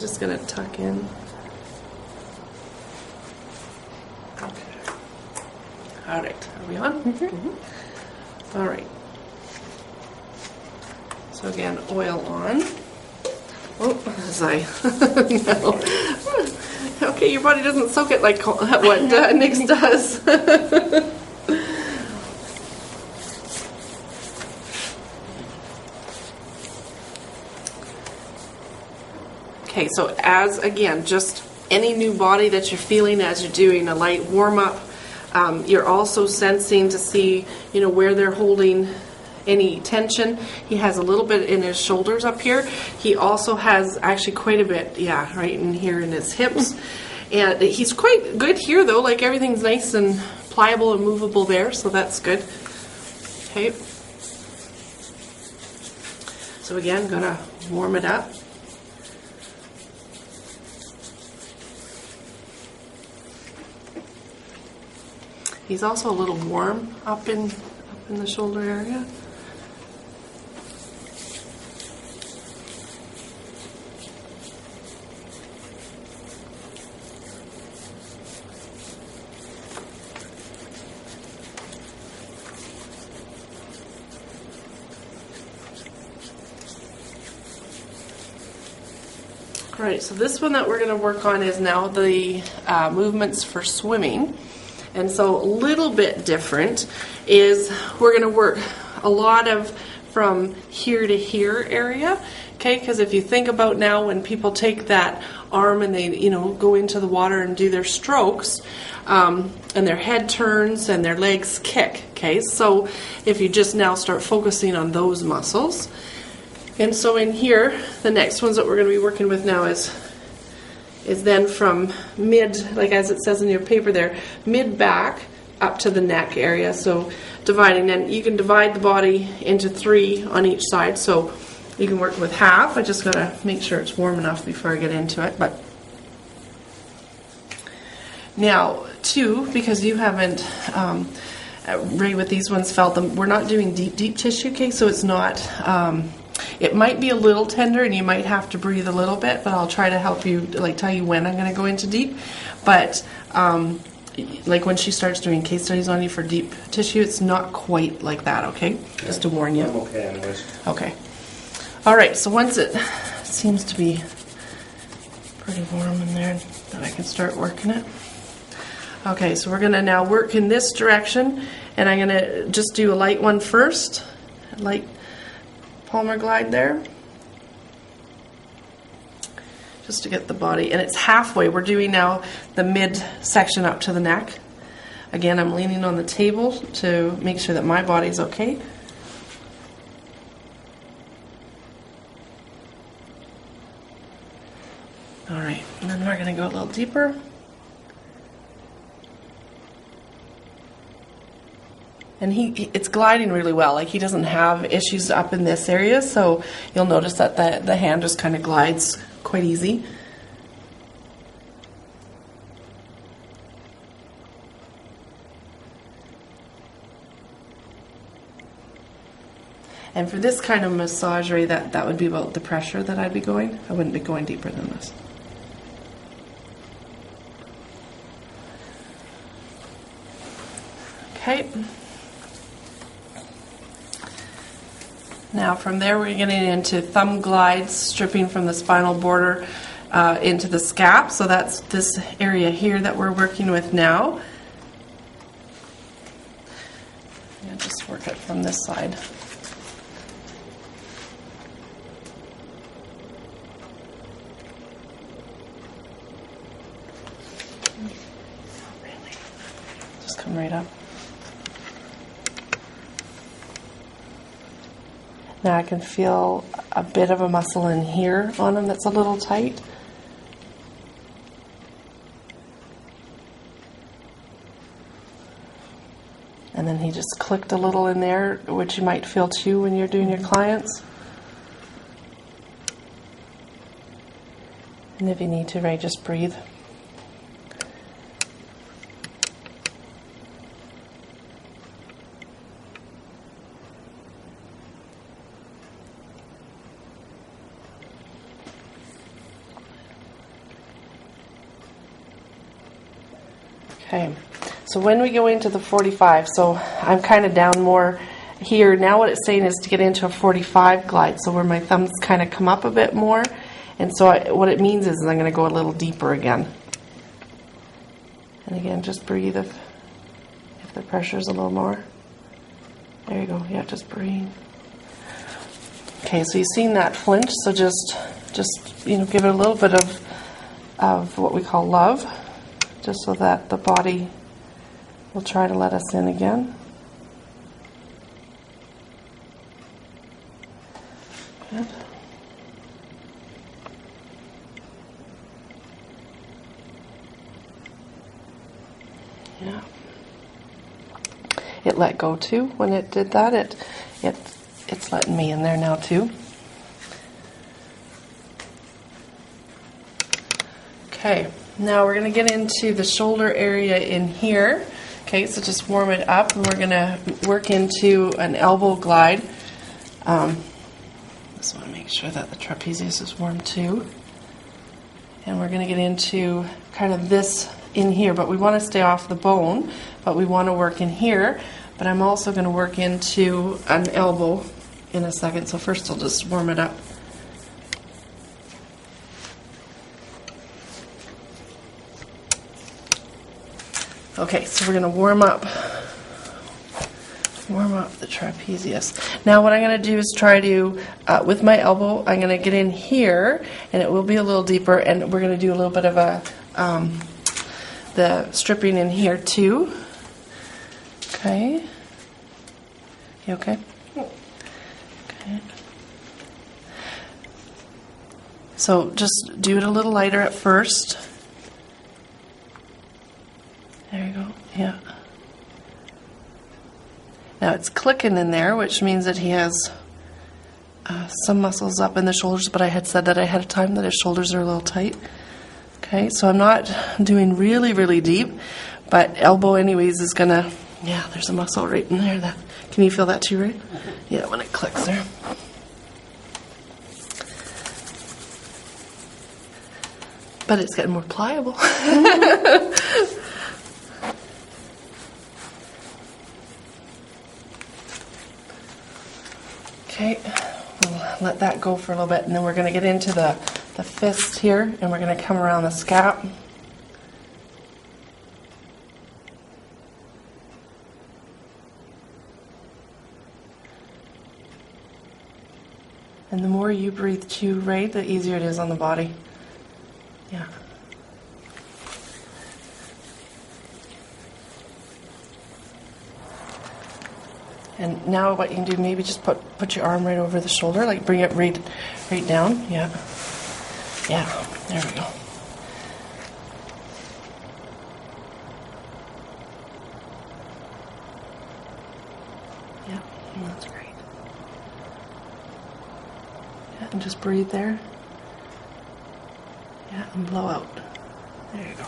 Just gonna tuck in. Okay. All right. Are we on? Mm-hmm. All right. So again, oil on. Oh, as I no. Okay, your body doesn't soak it like what Nyx does. Okay, so as, again, just any new body that you're feeling as you're doing a light warm-up, you're also sensing to see, where they're holding any tension. He has a little bit in his shoulders up here. He also has actually quite a bit, right in here in his hips. And he's quite good here, though. Like, everything's nice and pliable and movable there, so that's good. Okay. So again, gonna warm it up. He's also a little warm up in the shoulder area. All right, so this one that we're going to work on is now the movements for swimming. And so a little bit different is we're going to work a lot of from here to here area, okay? Because if you think about now when people take that arm and they, go into the water and do their strokes, and their head turns and their legs kick, okay? So if you just now start focusing on those muscles. And so in here, the next ones that we're going to be working with now is then from mid, like as it says in your paper there, mid back up to the neck area. So dividing, and you can divide the body into 3 on each side. So you can work with half. I just gotta make sure it's warm enough before I get into it. But now 2, because you haven't, Ray, with these ones felt them. We're not doing deep tissue, okay? So it's not. It might be a little tender and you might have to breathe a little bit, but I'll try to help you, tell you when I'm going to go into deep. But like when she starts doing case studies on you for deep tissue, it's not quite like that, okay? Yeah. Just to warn you. I'm okay anyways. Okay. All right, so once it seems to be pretty warm in there, then I can start working it. Okay, so we're going to now work in this direction, and I'm going to just do a light one first, light Palmer glide there, just to get the body, and it's halfway. We're doing now the mid section up to the neck. Again, I'm leaning on the table to make sure that my body's okay. All right, and then we're going to go a little deeper. And it's gliding really well. Like, he doesn't have issues up in this area, so you'll notice that the hand just kind of glides quite easy. And for this kind of massage, Ray, that would be about the pressure that I'd be going. I wouldn't be going deeper than this. Okay. Now from there we're getting into thumb glides, stripping from the spinal border into the scap. So that's this area here that we're working with now. I'm going to just work it from this side. Really? Just come right up. Now I can feel a bit of a muscle in here on him that's a little tight. And then he just clicked a little in there, which you might feel too when you're doing your clients. And if you need to, Ray, just breathe. Okay, so when we go into the 45, so I'm kind of down more here. Now what it's saying is to get into a 45 glide, so where my thumbs kind of come up a bit more. And so what it means is I'm going to go a little deeper again. And again, just breathe if the pressure is a little more. There you go. Yeah, just breathe. Okay, so you've seen that flinch, so just give it a little bit of what we call love, just so that the body will try to let us in again. Good. Yeah. It let go too when it did that. It's letting me in there now too. Okay, now we're going to get into the shoulder area in here. Okay, so just warm it up, and we're going to work into an elbow glide. Just want to make sure that the trapezius is warm too. And we're going to get into kind of this in here, but we want to stay off the bone, but we want to work in here. But I'm also going to work into an elbow in a second, so first I'll just warm it up. Okay, so we're going to warm up the trapezius. Now what I'm going to do is try to, with my elbow, I'm going to get in here, and it will be a little deeper, and we're going to do a little bit of the stripping in here too. Okay. You okay? Okay. So just do it a little lighter at first. There you go. Yeah. Now it's clicking in there, which means that he has some muscles up in the shoulders, but I had said that ahead of time that his shoulders are a little tight. Okay, so I'm not doing really, really deep, but elbow anyways is gonna, yeah, there's a muscle right in there. Can you feel that too, right? Yeah, when it clicks there. But it's getting more pliable. Okay, we'll let that go for a little bit, and then we're going to get into the fist here, and we're going to come around the scap. And the more you breathe too, right, the easier it is on the body. Yeah. And now what you can do, maybe just put your arm right over the shoulder, like bring it right down. Yeah. Yeah, there we go. Yeah, that's great. Yeah, and just breathe there. Yeah, and blow out. There you go.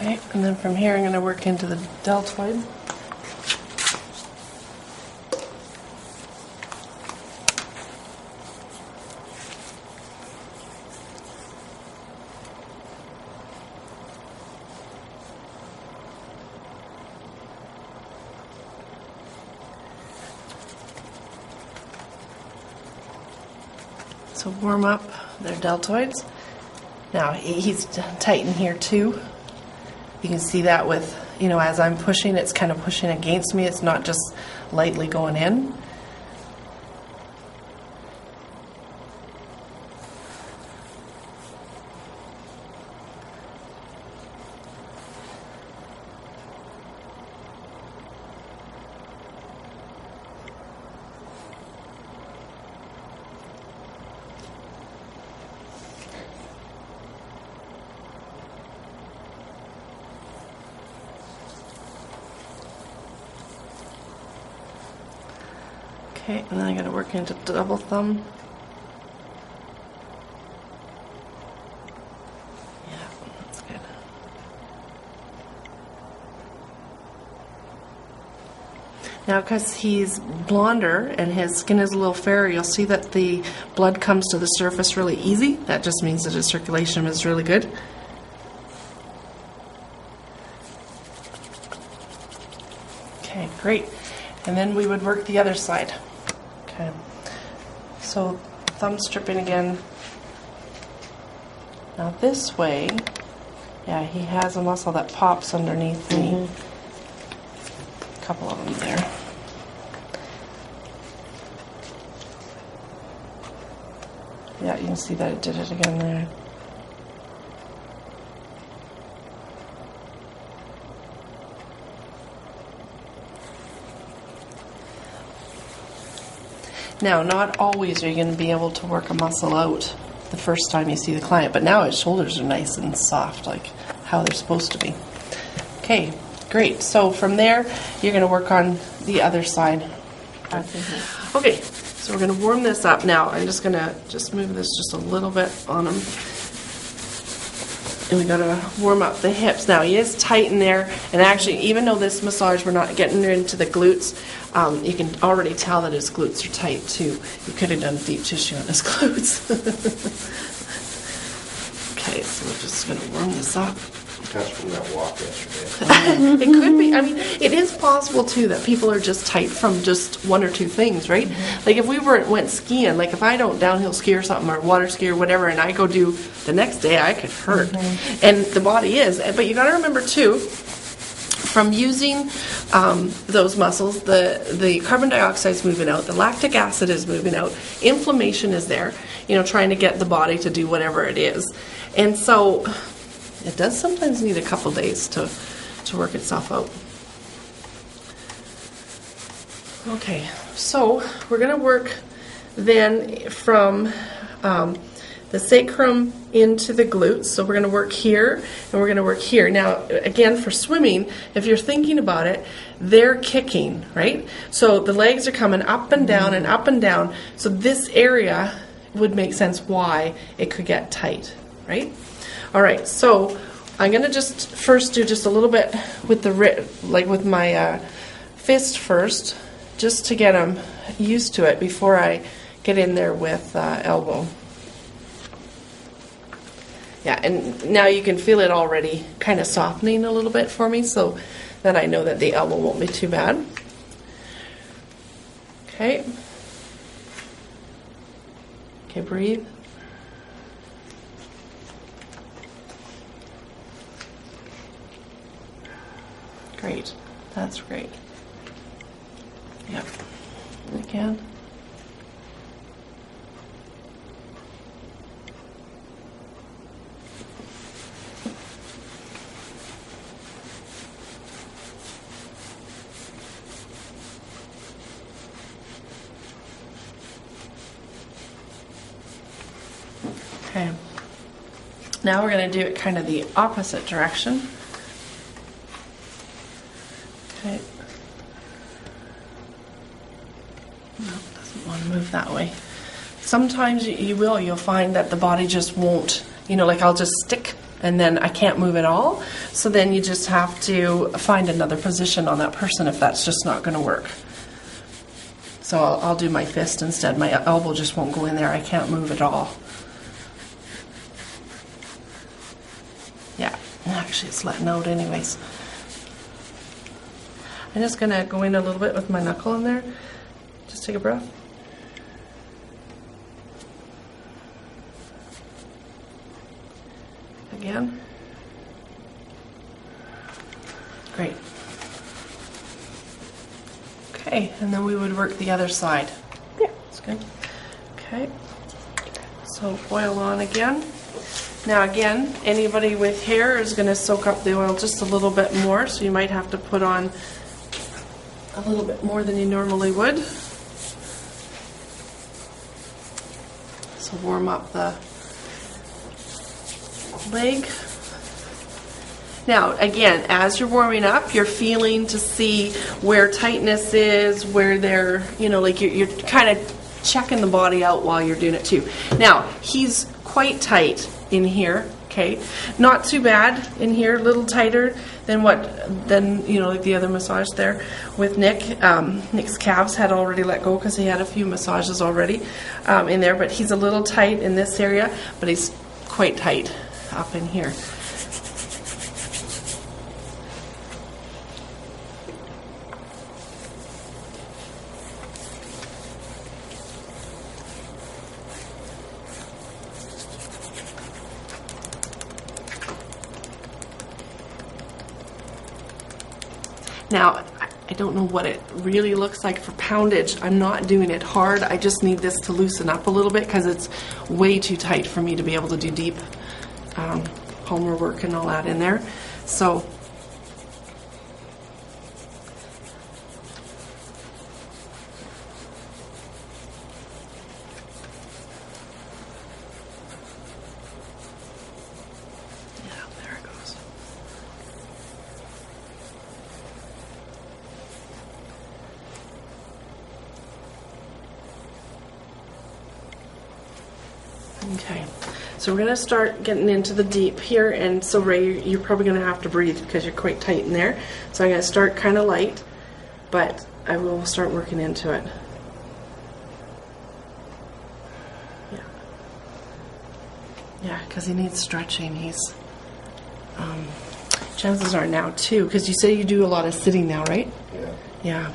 Okay, and then from here I'm going to work into the deltoid. So warm up their deltoids. Now he's tight in here too. You can see that with, as I'm pushing, it's kind of pushing against me. It's not just lightly going in. Okay, and then I'm going to work into double thumb. Yeah, that's good. Now, because he's blonder and his skin is a little fairer, you'll see that the blood comes to the surface really easy. That just means that his circulation is really good. Okay, great. And then we would work the other side. Okay. So, thumb stripping again. Now this way, yeah, he has a muscle that pops underneath the couple of them there. Yeah, you can see that it did it again there. Now, not always are you going to be able to work a muscle out the first time you see the client, but now his shoulders are nice and soft, like how they're supposed to be. Okay, great. So from there, you're going to work on the other side. Okay, so we're going to warm this up now. I'm just going to move this just a little bit on him. And we got to warm up the hips. Now, he is tight in there, and actually, even though this massage, we're not getting into the glutes, you can already tell that his glutes are tight, too. You could have done deep tissue on his glutes. Okay, so we're just going to warm this up. That's from that walk yesterday. It could be. I mean, it is possible, too, that people are just tight from just one or two things, right? Mm-hmm. Like, if we went skiing, like if I don't downhill ski or something, or water ski or whatever, and I go do the next day, I could hurt. Mm-hmm. And the body is. But you got to remember, too, from using those muscles, the carbon dioxide is moving out, the lactic acid is moving out, inflammation is there, trying to get the body to do whatever it is. And so it does sometimes need a couple days to work itself out. Okay, so we're going to work then from the sacrum into the glutes. So we're going to work here and we're going to work here. Now, again, for swimming, if you're thinking about it, they're kicking, right? So the legs are coming up and down and up and down. So this area would make sense why it could get tight, right? All right, so I'm going to just first do just a little bit with with my fist first, just to get them used to it before I get in there with elbow. Yeah, and now you can feel it already kind of softening a little bit for me, so that I know that the elbow won't be too bad. Okay. Okay, breathe. Great. That's great. Yep. Again. Okay. Now we're going to do it kind of the opposite direction. Okay. No, it doesn't want to move that way. Sometimes you'll find that the body just won't, like I'll just stick and then I can't move at all. So then you just have to find another position on that person if that's just not going to work. So I'll do my fist instead. My elbow just won't go in there. I can't move at all. Yeah, actually it's letting out anyways. I'm just going to go in a little bit with my knuckle in there. Just take a breath. Again. Great. Okay, and then we would work the other side. Yeah, that's good. Okay, so oil on again. Now again, anybody with hair is going to soak up the oil just a little bit more, so you might have to put on a little bit more than you normally would. So warm up the leg. Now again, as you're warming up, you're feeling to see where tightness is, where they're, like you're kind of checking the body out while you're doing it too. Now, he's quite tight in here, Okay, not too bad in here, a little tighter than like the other massage there with Nick. Nick's calves had already let go because he had a few massages already in there, but he's a little tight in this area, but he's quite tight up in here. Now, I don't know what it really looks like for poundage. I'm not doing it hard. I just need this to loosen up a little bit because it's way too tight for me to be able to do deep palmar work and all that in there. So, yeah, there it goes. Okay, so we're going to start getting into the deep here, and so Ray, you're probably going to have to breathe because you're quite tight in there. So I'm going to start kind of light, but I will start working into it. Yeah, because he needs stretching. He's, chances are now too, because you say you do a lot of sitting now, right? Yeah. Yeah.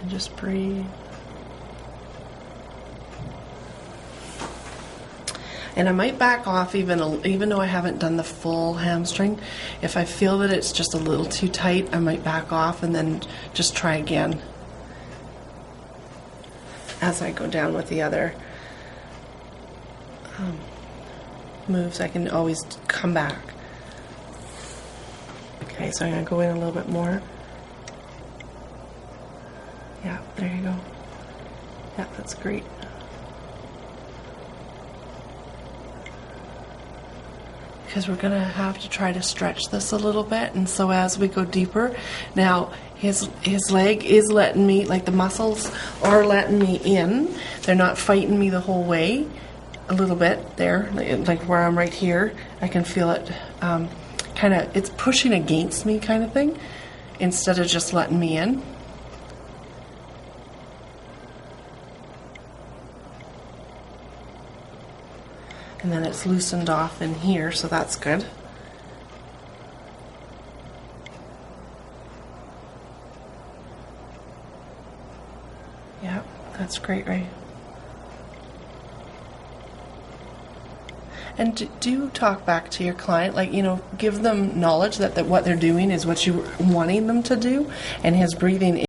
And just breathe. And I might back off even though I haven't done the full hamstring. If I feel that it's just a little too tight, I might back off and then just try again as I go down with the other moves. I can always come back. Okay, so I'm going to go in a little bit more. Yeah, there you go. Yeah, that's great. Because we're going to have to try to stretch this a little bit, and so as we go deeper, now his leg is letting me, like the muscles are letting me in. They're not fighting me the whole way. A little bit there, like where I'm right here, I can feel it kind of, it's pushing against me kind of thing, instead of just letting me in. And then it's loosened off in here, so that's good. Yeah, that's great, Ray. And do talk back to your client, like, give them knowledge that what they're doing is what you're wanting them to do, and his breathing